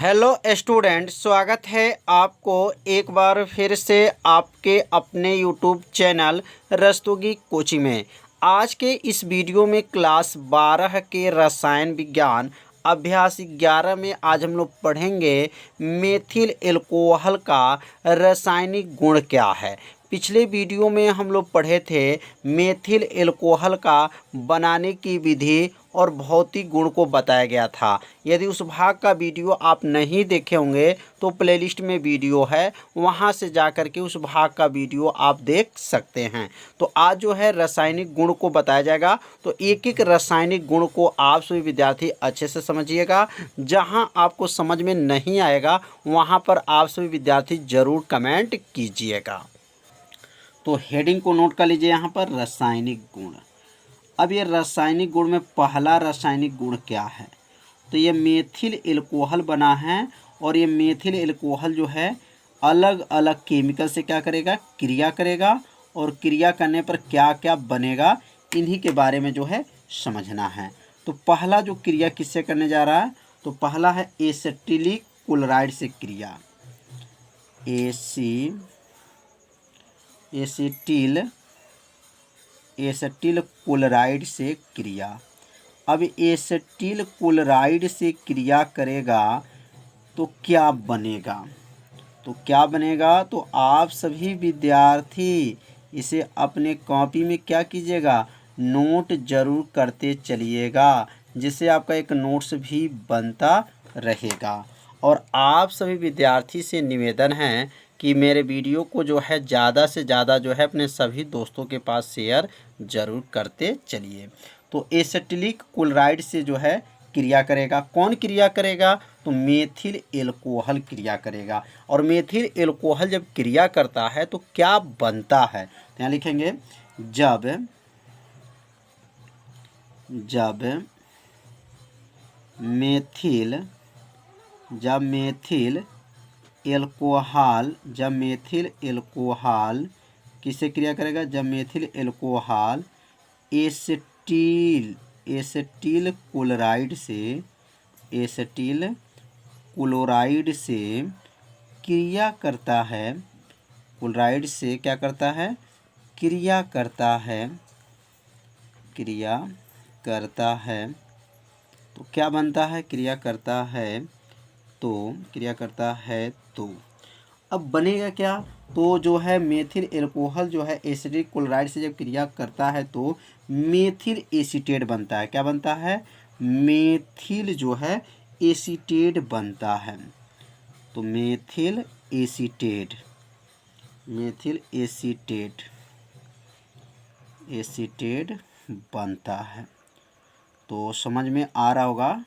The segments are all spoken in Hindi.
हेलो स्टूडेंट, स्वागत है आपको एक बार फिर से आपके अपने यूट्यूब चैनल रस्तोगी कोचिंग में। आज के इस वीडियो में क्लास 12 के रसायन विज्ञान अभ्यास 11 में आज हम लोग पढ़ेंगे मेथिल एल्कोहल का रासायनिक गुण क्या है। पिछले वीडियो में हम लोग पढ़े थे मेथिल एल्कोहल का बनाने की विधि और भौतिक गुण को बताया गया था। यदि उस भाग का वीडियो आप नहीं देखे होंगे तो प्लेलिस्ट में वीडियो है, वहां से जाकर के उस भाग का वीडियो आप देख सकते हैं। तो आज जो है रासायनिक गुण को बताया जाएगा, तो एक एक रासायनिक गुण को आप सभी विद्यार्थी अच्छे से समझिएगा। जहां आपको समझ में नहीं आएगा वहां पर आप सभी विद्यार्थी ज़रूर कमेंट कीजिएगा। तो हेडिंग को नोट कर लीजिए यहाँ पर रासायनिक गुण। अब ये रासायनिक गुण में पहला रासायनिक गुण क्या है, तो ये मेथिल एल्कोहल बना है। और ये मेथिल एल्कोहल जो है अलग अलग केमिकल से क्या करेगा, क्रिया करेगा। और क्रिया करने पर क्या क्या बनेगा, इन्हीं के बारे में जो है समझना है। तो पहला जो क्रिया किससे करने जा रहा है, तो पहला है एसिटिलिक क्लोराइड से क्रिया। एसिटिल क्लोराइड से क्रिया। अब एसिटिल क्लोराइड से क्रिया करेगा तो क्या बनेगा, तो आप सभी विद्यार्थी इसे अपने कॉपी में क्या कीजिएगा, नोट जरूर करते चलिएगा, जिससे आपका एक नोट्स भी बनता रहेगा। और आप सभी विद्यार्थी से निवेदन है कि मेरे वीडियो को जो है ज़्यादा से ज़्यादा जो है अपने सभी दोस्तों के पास शेयर ज़रूर करते चलिए। तो एसिटिलिक क्लोराइड से जो है क्रिया करेगा, कौन क्रिया करेगा, तो मेथिल एल्कोहल क्रिया करेगा। और मेथिल एल्कोहल जब क्रिया करता है तो क्या बनता है, तो यहाँ लिखेंगे जब मेथिल एल्कोहल किससे क्रिया करेगा, जब मेथिल एल्कोहल एसिटिल क्लोराइड से क्रिया करता है, क्लोराइड से क्या करता है, क्रिया करता है तो क्या बनता है, क्रिया करता है तो अब बनेगा क्या, तो जो है मेथिल एल्कोहल जो है एसिटिक क्लोराइड से जब क्रिया करता है तो मेथिल एसीटेट बनता है। क्या बनता है, मेथिल जो है एसीटेट बनता है। तो मेथिल एसीटेट बनता है। तो समझ में आ रहा होगा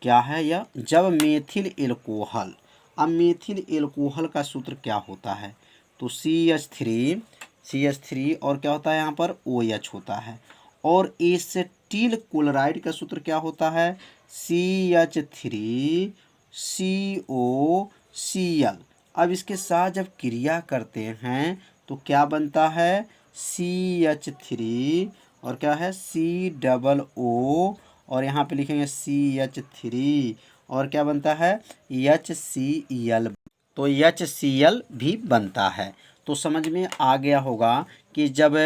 क्या है यह, जब मेथिल एल्कोहल। अब मेथिल एल्कोहल का सूत्र क्या होता है, तो CH3 और क्या होता है यहाँ पर OH होता है। और एसिटिल क्लोराइड का सूत्र क्या होता है, CH3COCl। अब इसके साथ जब क्रिया करते हैं तो क्या बनता है, CH3 और क्या है COO, और यहाँ पे लिखेंगे CH3 और क्या बनता है HCl। तो HCl भी बनता है। तो समझ में आ गया होगा कि जब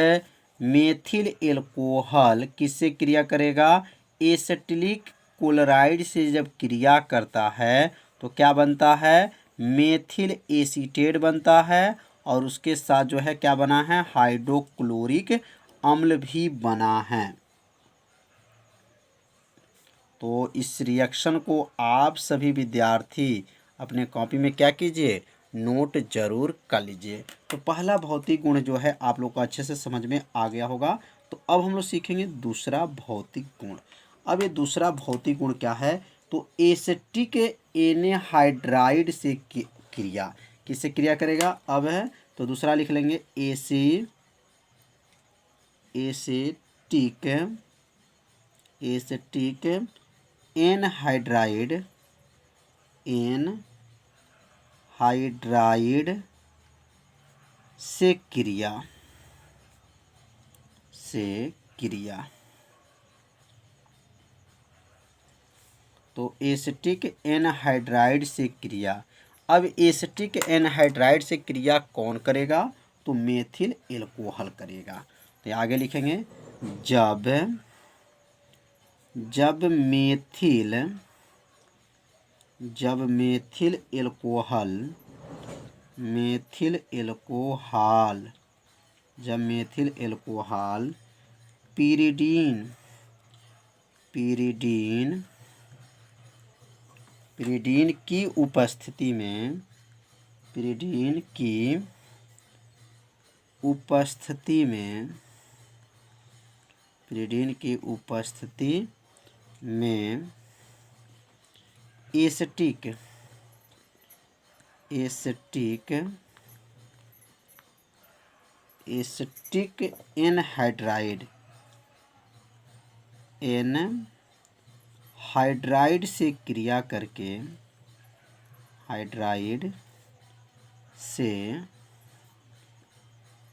मेथिल एल्कोहल किससे क्रिया करेगा, एसिटिलिक क्लोराइड से जब क्रिया करता है तो क्या बनता है, मेथिल एसीटेट बनता है। और उसके साथ जो है क्या बना है, हाइड्रोक्लोरिक अम्ल भी बना है। तो इस रिएक्शन को आप सभी विद्यार्थी अपने कॉपी में क्या कीजिए, नोट जरूर कर लीजिए। तो पहला भौतिक गुण जो है आप लोग को अच्छे से समझ में आ गया होगा। तो अब हम लोग सीखेंगे दूसरा भौतिक गुण। अब ये दूसरा भौतिक गुण क्या है, तो एसिटिक एनहाइड्राइड से क्रिया, किससे क्रिया करेगा, अब है तो दूसरा लिख लेंगे एसिटिक एनहाइड्राइड से क्रिया। तो एसिटिक एनहाइड्राइड से क्रिया। अब एसिटिक एनहाइड्राइड से क्रिया कौन करेगा? तो मेथिल एल्कोहल करेगा। तो आगे लिखेंगे जब मेथिल एल्कोहल पिरीडीन की उपस्थिति में एसिटिक एनहाइड्राइड से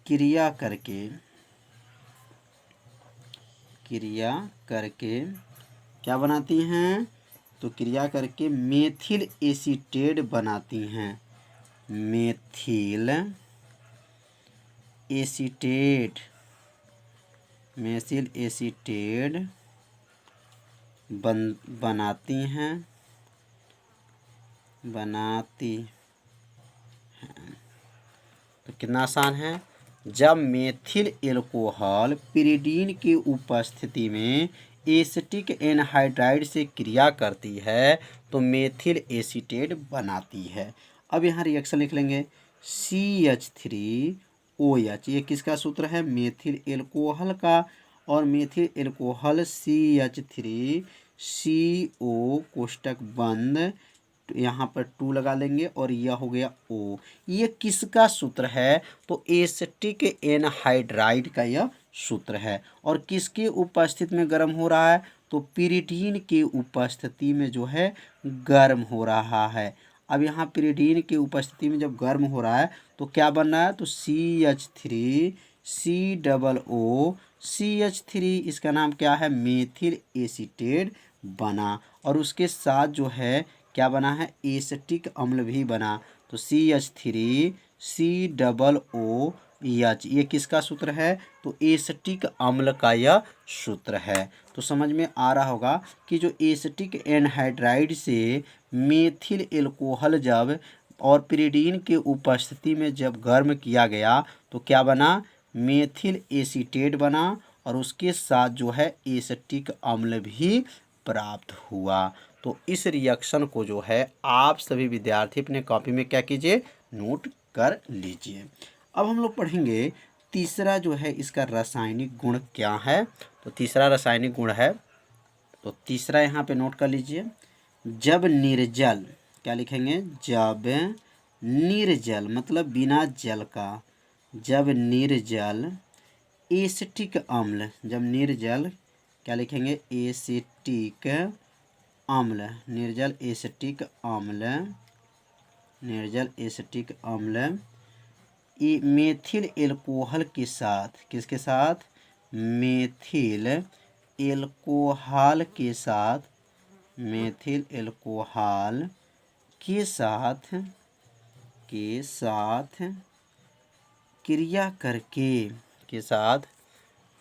क्रिया करके क्या बनाती हैं? तो क्रिया करके मेथिल एसीटेट बनाती हैं। मेथिल एसीटेट बनाती हैं। तो कितना आसान है। जब मेथिल एल्कोहल पिरीडीन की उपस्थिति में एसिटिक एनहाइड्राइड से क्रिया करती है तो मेथिल एसीटेट बनाती है। अब यहाँ रिएक्शन लिख लेंगे CH3OH। ये किसका सूत्र है? मेथिल एल्कोहल का। और मेथिल एल्कोहल CH3CO कोष्टक बंद, यहाँ पर 2 लगा लेंगे और यह हो गया O। ये किसका सूत्र है? तो एसिटिक एनहाइड्राइड का यह सूत्र है। और किसके उपस्थिति में गर्म हो रहा है? तो पिरीडीन की उपस्थिति में जो है गर्म हो रहा है। अब यहाँ पिरीडीन की उपस्थिति में जब गर्म हो रहा है तो क्या बन रहा है? तो CH3COO CH3, इसका नाम क्या है? मेथिल एसीटेट बना। और उसके साथ जो है क्या बना है? एसिटिक अम्ल भी बना। तो CH3COOH ये किसका सूत्र है? तो एसिटिक अम्ल का यह सूत्र है। तो समझ में आ रहा होगा कि जो एसिटिक एनहाइड्राइड से मेथिल एल्कोहल जब और पिरीडीन के उपस्थिति में जब गर्म किया गया तो क्या बना? मेथिल एसीटेट बना। और उसके साथ जो है एसिटिक अम्ल भी प्राप्त हुआ। तो इस रिएक्शन को जो है आप सभी विद्यार्थी अपने कॉपी में क्या कीजिए? नोट कर लीजिए। अब हम लोग पढ़ेंगे तीसरा जो है इसका रासायनिक गुण क्या है। तो तीसरा रासायनिक गुण है, तो तीसरा यहाँ पे नोट कर लीजिए। जब निर्जल, क्या लिखेंगे? जब निर्जल मतलब बिना जल का। जब निर्जल एसिटिक अम्ल, जब निर्जल क्या लिखेंगे? एसिटिक अम्ल, निर्जल एसिटिक अम्ल मेथिल एल्कोहल के साथ, किसके साथ? मेथिल एल्कोहल के साथ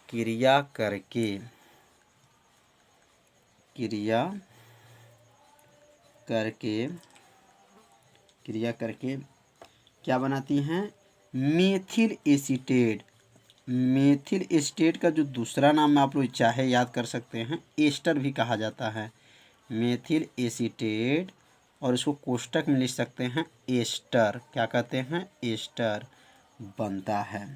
क्रिया करके क्या बनाती हैं? Methyl acetate. मेथिल एसीटेट का जो दूसरा नाम आप लोग चाहे याद कर सकते हैं, एस्टर भी कहा जाता है। मेथिल एसीटेट, और इसको कोष्टक में लिख सकते हैं एस्टर। क्या कहते हैं? एस्टर बनता है।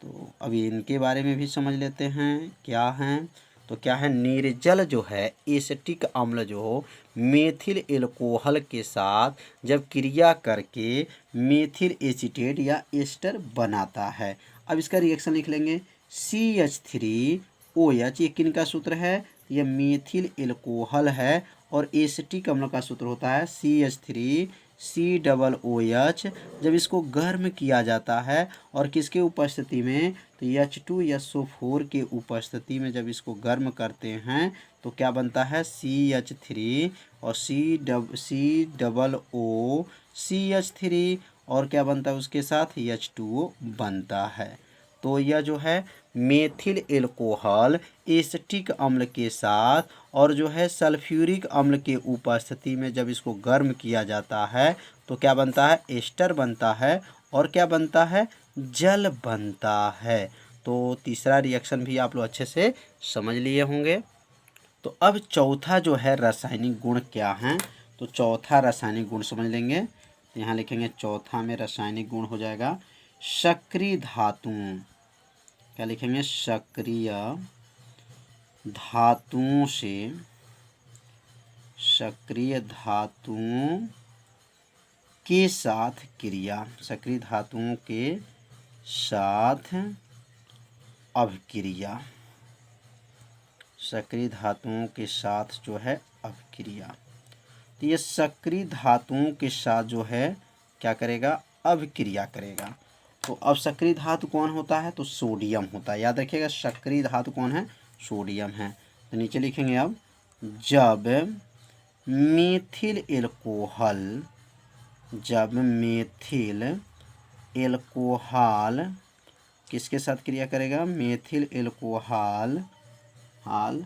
तो अभी इनके बारे में भी समझ लेते हैं क्या हैं। तो क्या है? निर्जल जो है एसिटिक अम्ल जो मेथिल एल्कोहल के साथ जब क्रिया करके मेथिल एसीटेट या एस्टर बनाता है। अब इसका रिएक्शन लिख लेंगे CH3OH। ये किन का सूत्र है? यह मेथिल एल्कोहल है। और एसिटिक अम्ल का सूत्र होता है CH3 COOH जब इसको गर्म किया जाता है और किसके उपस्थिति में, तो H2SO4 के उपस्थिति में जब इसको गर्म करते हैं तो क्या बनता है CH3 और COOCH3 और क्या बनता है उसके साथ H2O बनता है। तो यह जो है मेथिल एल्कोहल एसिटिक अम्ल के साथ और जो है सल्फ्यूरिक अम्ल के उपस्थिति में जब इसको गर्म किया जाता है तो क्या बनता है, एस्टर बनता है और क्या बनता है, जल बनता है। तो तीसरा रिएक्शन भी आप लोग अच्छे से समझ लिए होंगे। तो अब चौथा जो है रासायनिक गुण क्या हैं, तो चौथा रासायनिक गुण समझ लेंगे। तो यहाँ लिखेंगे चौथा में रासायनिक गुण हो जाएगा सक्रिय धातुओं, क्या लिखेंगे, सक्रिय धातुओं से, सक्रिय धातुओं के साथ क्रिया, सक्रिय धातुओं के साथ अभिक्रिया, सक्रिय धातुओं के साथ जो है अभिक्रिया। तो ये सक्रिय धातुओं के साथ जो है क्या करेगा, अभिक्रिया करेगा। तो अब सक्रिय धातु कौन होता है, तो सोडियम होता है। याद रखिएगा सक्रिय धातु कौन है, सोडियम है। तो नीचे लिखेंगे अब, जब मेथिल एल्कोहल, जब मेथिल एल्कोहल किसके साथ क्रिया करेगा, मेथिल एल्कोहल हाल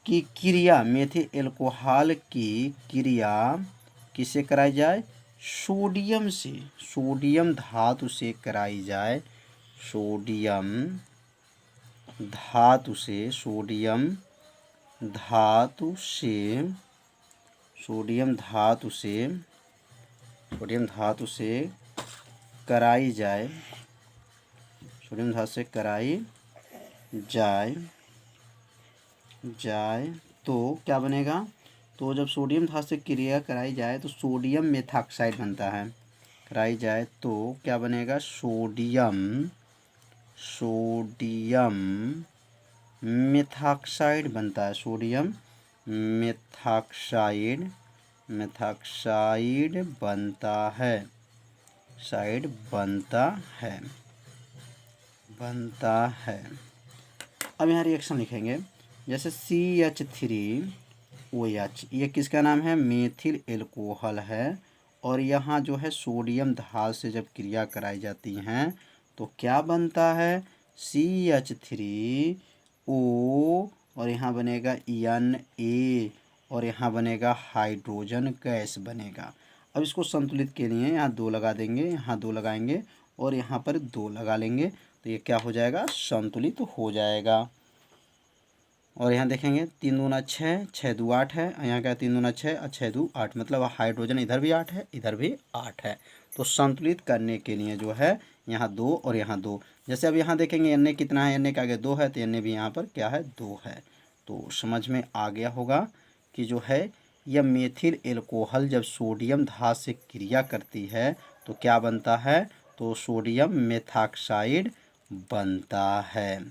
की क्रिया, मेथिल एल्कोहल की क्रिया किससे कराई जाए, सोडियम से, सोडियम धातु से कराई जाए, सोडियम धातु से, सोडियम धातु से, सोडियम धातु से, सोडियम धातु से कराई जाए, सोडियम धातु से कराई जाए तो क्या बनेगा, तो जब सोडियम धातु से क्रिया कराई जाए तो सोडियम मेथॉक्साइड बनता है, कराई जाए तो क्या बनेगा, सोडियम मेथॉक्साइड बनता है, सोडियम मेथॉक्साइड बनता है, साइड बनता है। अब यहाँ रिएक्शन लिखेंगे, जैसे CH3OH, ये किसका नाम है, मेथिल एल्कोहल है और यहाँ जो है सोडियम धातु से जब क्रिया कराई जाती हैं तो क्या बनता है, CH3O और यहाँ बनेगा Na और यहाँ बनेगा हाइड्रोजन गैस बनेगा। अब इसको संतुलित के लिए यहाँ 2 लगा देंगे, यहाँ 2 लगाएंगे और यहाँ पर 2 लगा लेंगे तो ये क्या हो जाएगा, संतुलित हो जाएगा। और यहाँ देखेंगे 3 दूना 6, 6 दू 8 है, यहाँ क्या 3 दूना 6 और 6 दू 8, मतलब हाइड्रोजन इधर भी 8 है, इधर भी 8 है। तो संतुलित करने के लिए जो है यहाँ 2 और यहाँ 2, जैसे अब यहाँ देखेंगे Na कितना है, Na के आगे 2 है तो Na भी यहाँ पर क्या है, 2 है। तो समझ में आ गया होगा कि जो है यह मेथिल एल्कोहल जब सोडियम धातु से क्रिया करती है तो क्या बनता है, तो सोडियम मेथॉक्साइड बनता है।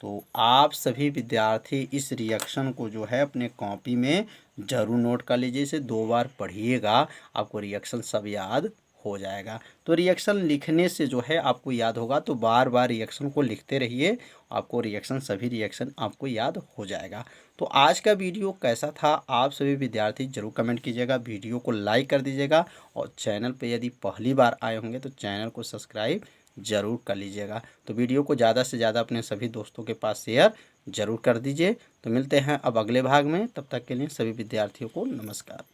तो आप सभी विद्यार्थी इस रिएक्शन को जो है अपने कॉपी में ज़रूर नोट कर लीजिए, इसे 2 बार पढ़िएगा, आपको रिएक्शन सब याद हो जाएगा। तो रिएक्शन लिखने से जो है आपको याद होगा, तो बार बार रिएक्शन को लिखते रहिए, आपको रिएक्शन, सभी रिएक्शन आपको याद हो जाएगा। तो आज का वीडियो कैसा था, आप सभी विद्यार्थी जरूर कमेंट कीजिएगा, वीडियो को लाइक कर दीजिएगा और चैनल पर यदि पहली बार आए होंगे तो चैनल को सब्सक्राइब ज़रूर कर लीजिएगा। तो वीडियो को ज़्यादा से ज़्यादा अपने सभी दोस्तों के पास शेयर ज़रूर कर दीजिए। तो मिलते हैं अब अगले भाग में, तब तक के लिए सभी विद्यार्थियों को नमस्कार।